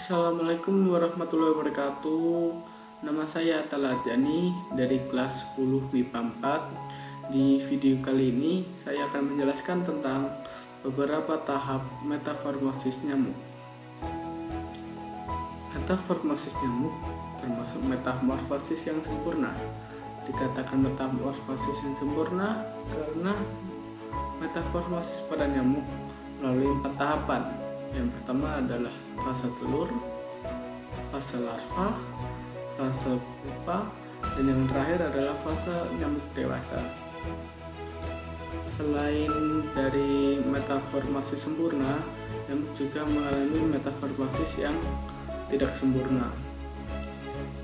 Assalamualaikum warahmatullahi wabarakatuh. Nama saya Taladjani dari kelas 10 MIPA 4. Di video kali ini saya akan menjelaskan tentang beberapa tahap metamorfosis nyamuk. Metamorfosis nyamuk termasuk metamorfosis yang sempurna. Dikatakan metamorfosis yang sempurna karena metamorfosis pada nyamuk melalui 4 tahapan. Yang pertama adalah fase telur, fase larva, fase pupa, dan yang terakhir adalah fase nyamuk dewasa. Selain dari metamorfosis sempurna, nyamuk juga mengalami metamorfosis yang tidak sempurna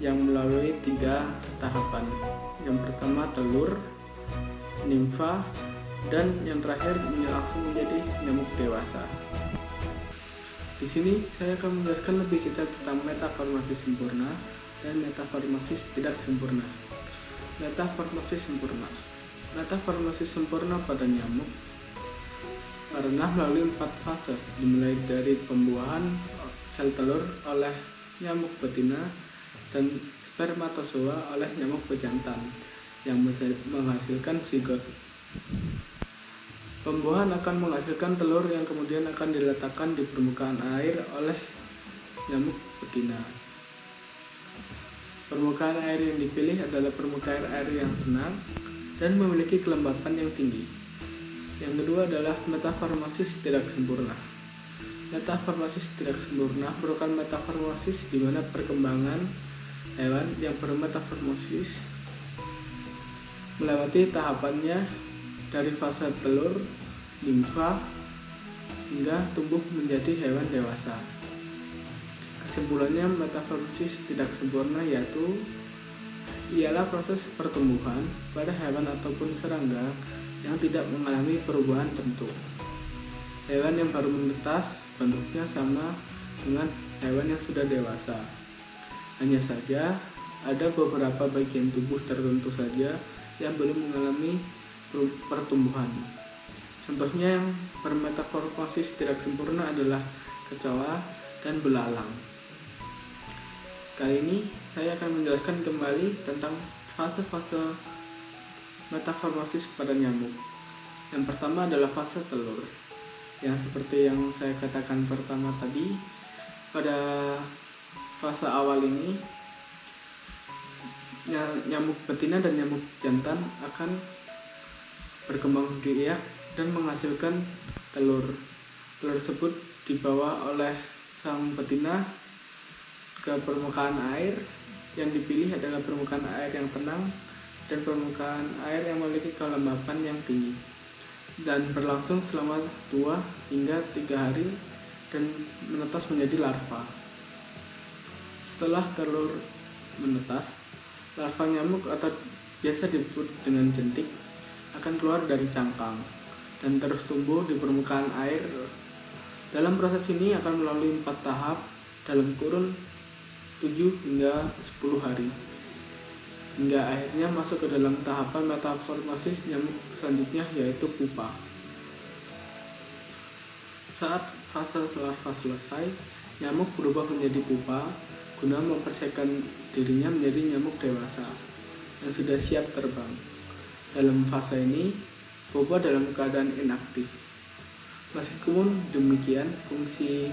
yang melalui 3 tahapan. Yang pertama telur, nimfa, dan yang terakhir langsung menjadi nyamuk dewasa. Di sini saya akan menjelaskan lebih detail tentang metamorfosis sempurna dan metamorfosis tidak sempurna. Metamorfosis sempurna. Metamorfosis sempurna pada nyamuk karena melalui 4 fase, dimulai dari pembuahan sel telur oleh nyamuk betina dan spermatozoa oleh nyamuk pejantan yang menghasilkan zigot. Pembuahan akan menghasilkan telur yang kemudian akan diletakkan di permukaan air oleh nyamuk betina. Permukaan air yang dipilih adalah permukaan air yang tenang dan memiliki kelembapan yang tinggi. Yang kedua adalah metamorfosis tidak sempurna. Metamorfosis tidak sempurna merupakan metamorfosis di mana perkembangan hewan yang bermetamorfosis melewati tahapannya dari fase telur, nimfa, hingga tumbuh menjadi hewan dewasa. Kesimpulannya, metamorfosis tidak sempurna ialah proses pertumbuhan pada hewan ataupun serangga yang tidak mengalami perubahan bentuk. Hewan yang baru menetas bentuknya sama dengan hewan yang sudah dewasa. Hanya saja ada beberapa bagian tubuh tertentu saja yang belum mengalami pertumbuhan. Contohnya yang bermetamorfosis tidak sempurna adalah kecoa dan belalang. Kali ini saya akan menjelaskan kembali tentang fase-fase metamorfosis pada nyamuk. Yang pertama adalah fase telur. Yang seperti yang saya katakan pertama tadi, pada fase awal ini nyamuk betina dan nyamuk jantan akan berkembang biak dan menghasilkan telur. Telur tersebut dibawa oleh sang betina ke permukaan air. Yang dipilih adalah permukaan air yang tenang dan permukaan air yang memiliki kelembapan yang tinggi, dan berlangsung selama 2 hingga 3 hari dan menetas menjadi larva. Setelah telur menetas, larva nyamuk atau biasa disebut dengan jentik akan keluar dari cangkang dan terus tumbuh di permukaan air. Dalam proses ini akan melalui 4 tahap dalam kurun 7 hingga 10 hari, hingga akhirnya masuk ke dalam tahapan metamorfosis nyamuk selanjutnya, yaitu pupa. Saat fase larva selesai, nyamuk berubah menjadi pupa guna mempersiapkan dirinya menjadi nyamuk dewasa yang sudah siap terbang. Dalam fase ini, pupa dalam keadaan inaktif. Meskipun demikian, fungsi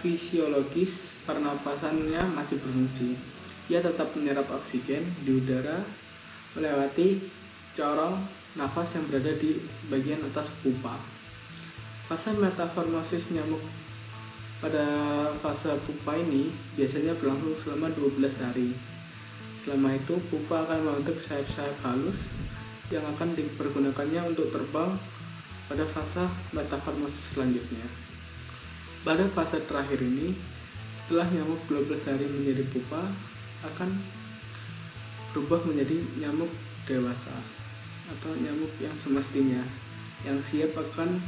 fisiologis pernapasannya masih berfungsi. Ia tetap menyerap oksigen di udara melewati corong nafas yang berada di bagian atas pupa. Fase metamorfosis nyamuk pada fase pupa ini biasanya berlangsung selama 12 hari. Selama itu, pupa akan membentuk sayap-sayap halus yang akan dipergunakannya untuk terbang pada fase metamorfosis selanjutnya. Pada fase terakhir ini, setelah nyamuk 12 hari menjadi pupa, akan berubah menjadi nyamuk dewasa atau nyamuk yang semestinya, yang siap akan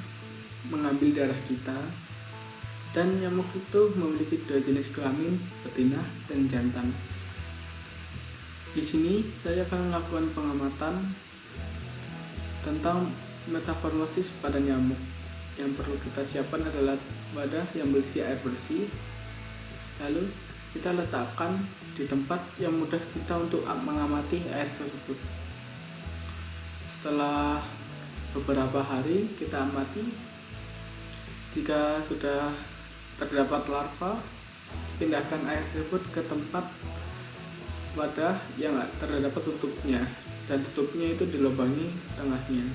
mengambil darah kita. Dan nyamuk itu memiliki 2 jenis kelamin, betina dan jantan. Di sini saya akan melakukan pengamatan tentang metamorfosis pada nyamuk. Yang perlu kita siapkan adalah wadah yang berisi air bersih, Lalu kita letakkan di tempat yang mudah kita untuk mengamati air tersebut. Setelah beberapa hari kita amati, jika sudah terdapat larva, pindahkan air tersebut ke tempat wadah yang terdapat tutupnya, dan tutupnya itu dilubangi tengahnya.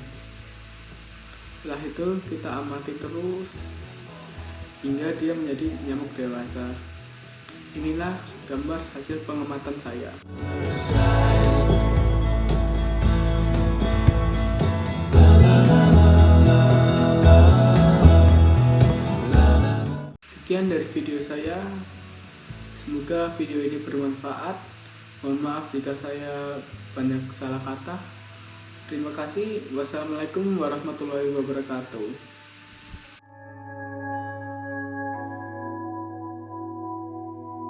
Setelah itu kita amati terus hingga dia menjadi nyamuk dewasa. Inilah gambar hasil pengamatan saya. Sekian dari video saya. Semoga video ini bermanfaat. Mohon maaf jika saya banyak salah kata. Terima kasih. Wassalamualaikum warahmatullahi wabarakatuh.